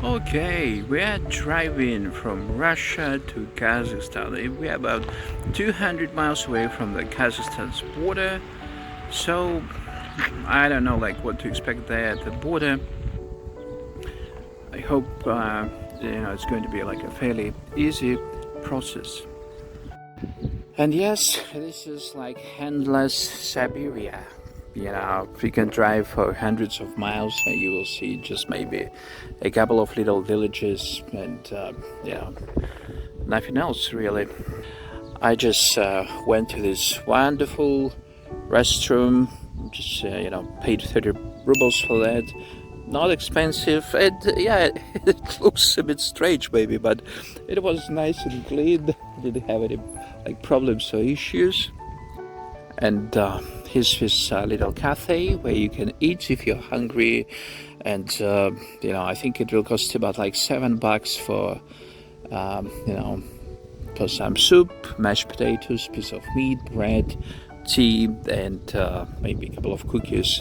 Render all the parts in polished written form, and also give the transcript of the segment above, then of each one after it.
Okay, we are driving from Russia to Kazakhstan. We are about 200 miles away from the Kazakhstan's border. So I don't know what to expect there at the border. I hope it's going to be like a fairly easy process. And yes, this is like endless Siberia. If you can drive for hundreds of miles, you will see just maybe a couple of little villages and nothing else really. I just went to this wonderful restroom, just paid 30 rubles for that. Not expensive, and yeah, it looks a bit strange maybe, but it was nice and clean. Didn't have any problems or issues. And here's this little cafe where you can eat if you're hungry, and I think it will cost about $7 for for some soup, mashed potatoes, piece of meat, bread, tea, and maybe a couple of cookies.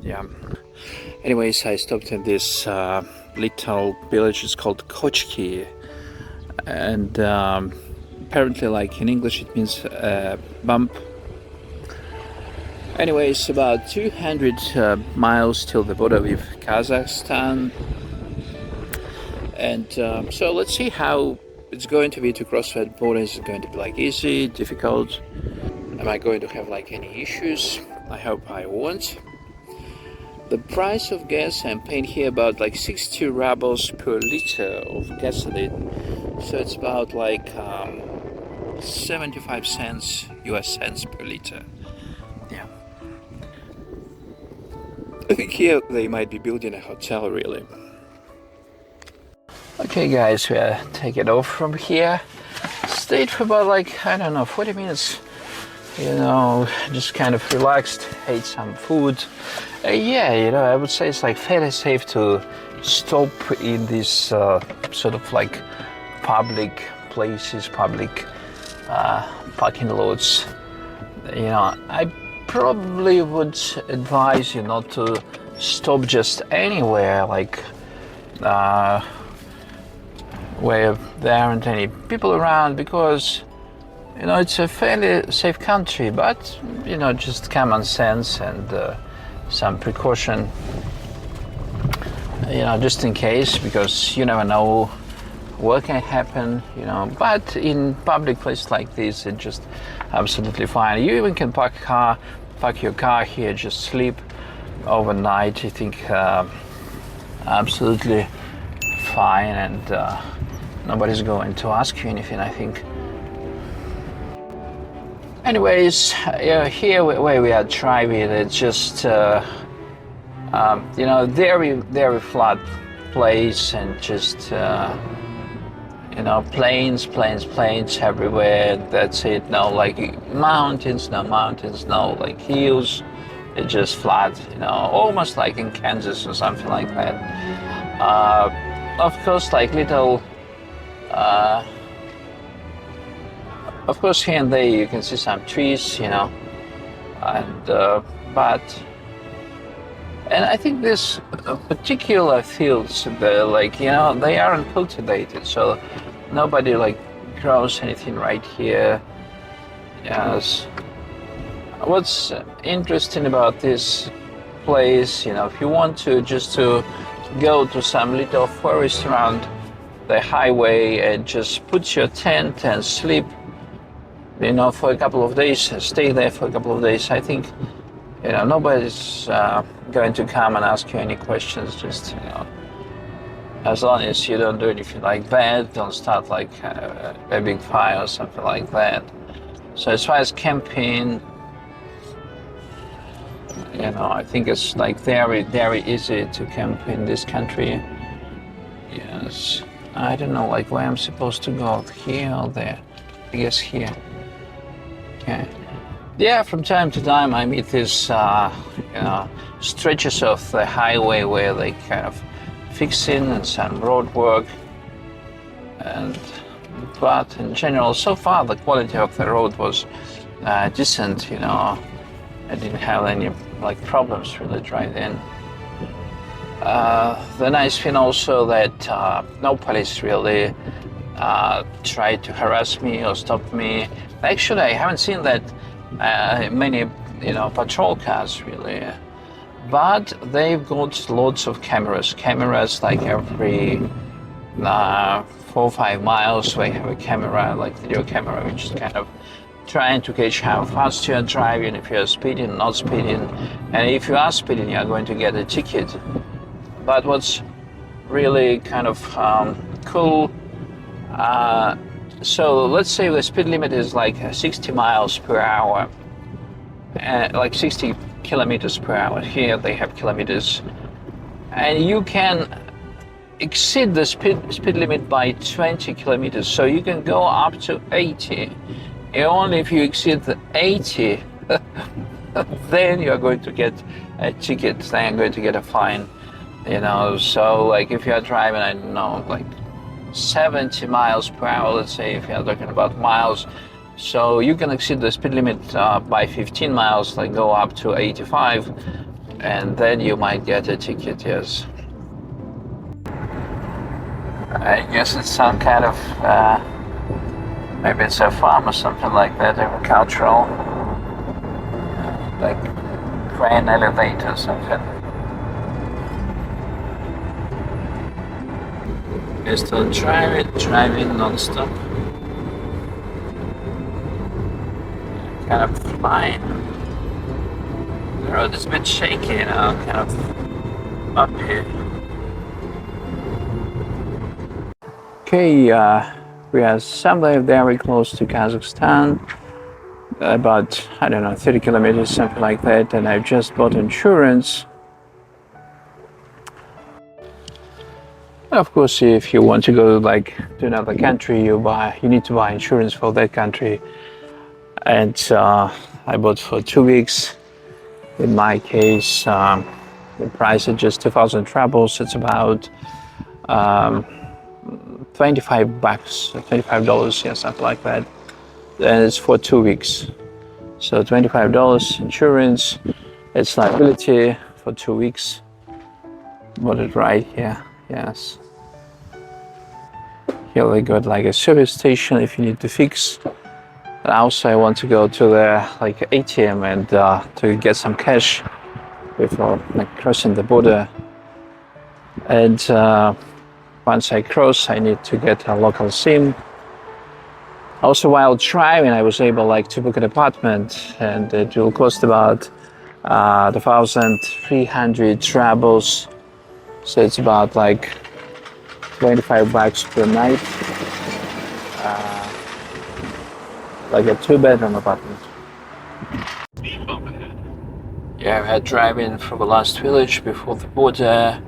Yeah. Anyways, I stopped in this little village. It's called Kochki, and apparently, in English, it means bump. Anyways, about 200 miles till the border with Kazakhstan, and so let's see how it's going to be to cross that border. Is it going to be easy, difficult? Am I going to have any issues? I hope I won't. The price of gas I'm paying here about 60 rubles per liter of gasoline, so it's about 75 cents US cents per liter. Yeah. I think here they might be building a hotel really. Okay guys, we are taking off from here. Stayed for about I don't know, 40 minutes. Just kind of relaxed, ate some food. I would say it's fairly safe to stop in these sort of public places, public parking lots. I probably would advise you not to stop just anywhere where there aren't any people around, because it's a fairly safe country, but just common sense and some precaution, just in case, because you never know what can happen, but in public places like this, it's just absolutely fine. You even can park your car here, just sleep overnight. I think absolutely fine, and nobody's going to ask you anything, I think. Anyways, here where we are driving, it's just very, very flat place, and just plains everywhere. That's it. No mountains, no hills. It's just flat. Almost like in Kansas or something like that. Of course, little. Of course, here and there you can see some trees, and I think this particular fields, they aren't cultivated, so nobody grows anything right here. Yes. What's interesting about this place, if you want to go to some little forest around the highway and just put your tent and sleep, for a couple of days, stay there for a couple of days, I think, nobody's going to come and ask you any questions. Just, as long as you don't do anything bad, don't start a big fire or something like that. So as far as camping, I think it's very, very easy to camp in this country. Yes. I don't know where I'm supposed to go, here or there. I guess here. Okay. Yeah, from time to time I meet these stretches of the highway where they kind of fixing and some road work, but in general, so far the quality of the road was decent. I didn't have any problems really driving in. The nice thing also that no police really tried to harass me or stop me. Actually, I haven't seen that many, patrol cars really. But they've got lots of cameras. Cameras like every 4 or 5 miles, they have a camera, like video camera, which is kind of trying to catch how fast you are driving, if you are speeding, not speeding, and if you are speeding, you are going to get a ticket. But what's really kind of cool, so let's say the speed limit is like 60 miles per hour, like 60 kilometers per hour. Here they have kilometers, and you can exceed the speed limit by 20 kilometers, so you can go up to 80. And only if you exceed the 80, then you're going to get a ticket, then you're going to get a fine. So like if you're driving, I don't know, like 70 miles per hour, let's say, if you're talking about miles, so you can exceed the speed limit by 15 miles, like go up to 85, and then you might get a ticket, yes. I guess it's some kind of, maybe it's a farm or something like that, agricultural, like grain elevator or something. We're still driving non-stop. Kind of flying. The road is a bit shaky, kind of up here. Okay, we are somewhere very close to Kazakhstan, about, I don't know, 30 kilometers, something like that, and I've just bought insurance. And of course, if you want to go to another country, you need to buy insurance for that country. And I bought for 2 weeks. In my case, the price is just 2,000 rubles. It's about $25, $25, yeah, something like that. And it's for 2 weeks. So $25 insurance, it's liability for 2 weeks. Bought it right here, yes. Here they got like a service station if you need to fix. And also I want to go to the ATM and to get some cash before crossing the border. And once I cross, I need to get a local SIM. Also, while driving, I was able to book an apartment, and it will cost about 1,300 rubles. So it's about $25 per night. Like a 2-bedroom apartment. Yeah, we are driving from the last village before the border.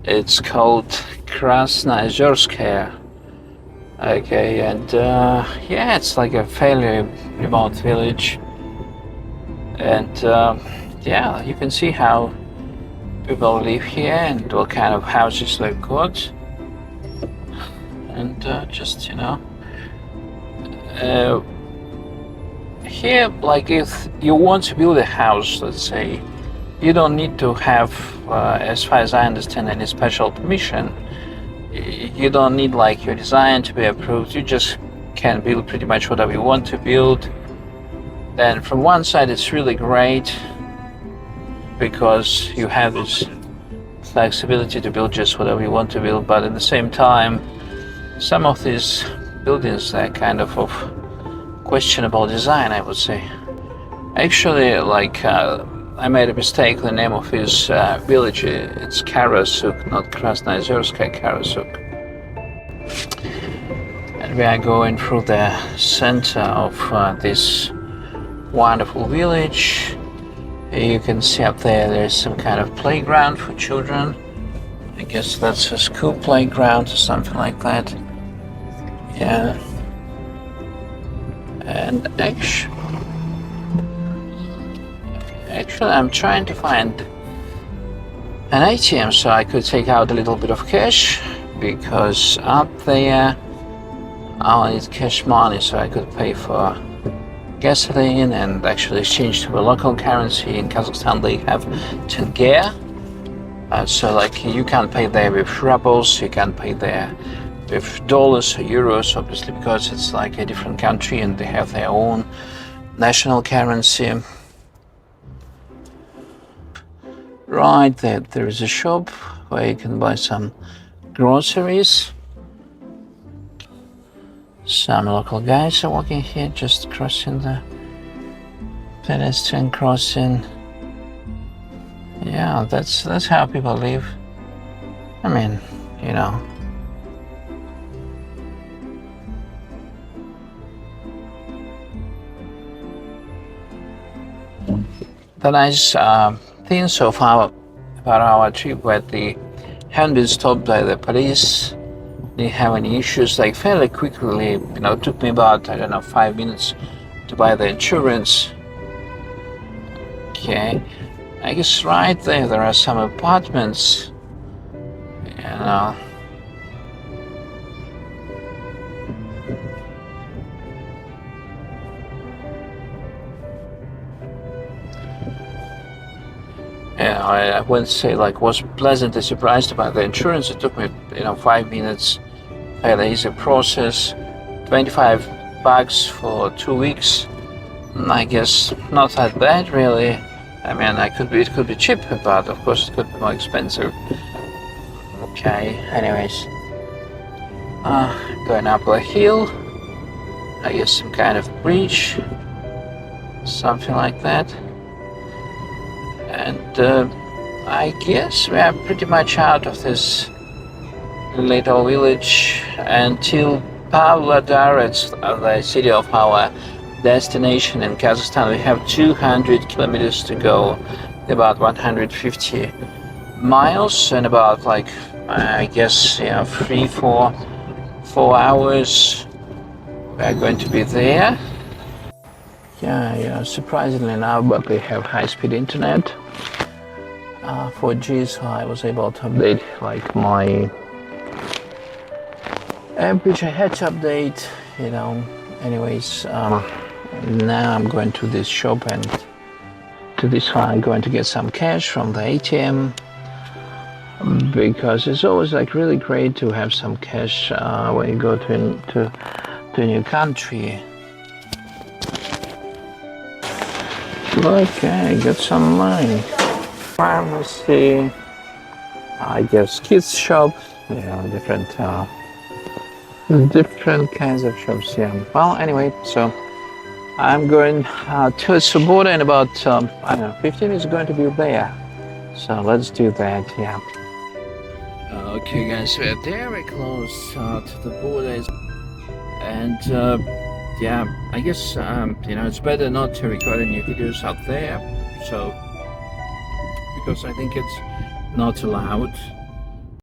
It's called Krasnoyarskaya. Okay, and yeah, it's like a fairly remote village. And yeah, you can see how people live here and what kind of houses they've got. And just, here, if you want to build a house, let's say, you don't need to have, as far as I understand, any special permission. You don't need your design to be approved. You just can build pretty much whatever you want to build. And from one side, it's really great because you have this flexibility to build just whatever you want to build. But at the same time, some of these buildings are kind of questionable design, I would say. Actually, I made a mistake. The name of his village, it's Karasuk, not Krasnoyarskaya, Karasuk. And we are going through the center of this wonderful village. You can see up there's some kind of playground for children. I guess that's a school playground or something like that. Yeah. And actually, I'm trying to find an ATM so I could take out a little bit of cash, because up there I need cash money so I could pay for gasoline and actually exchange to a local currency. In Kazakhstan they have tenge, So like you can't pay there with rubles, you can't pay there with dollars or euros, obviously, because it's like a different country and they have their own national currency. Right there is a shop where you can buy some groceries. Some local guys are walking here, just crossing the pedestrian crossing. Yeah, that's how people live. I mean, you know. The nice thing so far about our trip where they haven't been stopped by the police. Didn't have any issues, like fairly quickly, you know, it took me about, I don't know, 5 minutes to buy the insurance. Okay, I guess right there are some apartments, you know. Yeah, I wouldn't say like was pleasantly surprised about the insurance. It took me, you know, 5 minutes. Fairly easy process. $25 for 2 weeks. I guess not that bad, really. I mean, it could be cheaper, but of course it could be more expensive. Okay, anyways, going up a hill. I guess some kind of bridge, something like that. And I guess we are pretty much out of this little village until Pavlodar. It's the city of our destination in Kazakhstan. We have 200 kilometers to go, about 150 miles, and about like I guess 4 hours we are going to be there. Yeah, surprisingly now, but they have high-speed internet, 4G, so I was able to update like my app, which I had to update, you know. Anyways, now I'm going to this shop, and to this one I'm going to get some cash from the ATM, because it's always like really great to have some cash when you go to a new country. Okay, got some money. Pharmacy, I guess kids shop, you know, different kinds of shops. Yeah. Well, anyway, so I'm going towards the border in about I don't know, 15 minutes going to be there. So let's do that. Yeah. Okay, guys, we're very close to the borders, and yeah, I guess you know, it's better not to record any videos out there, so because I think it's not allowed.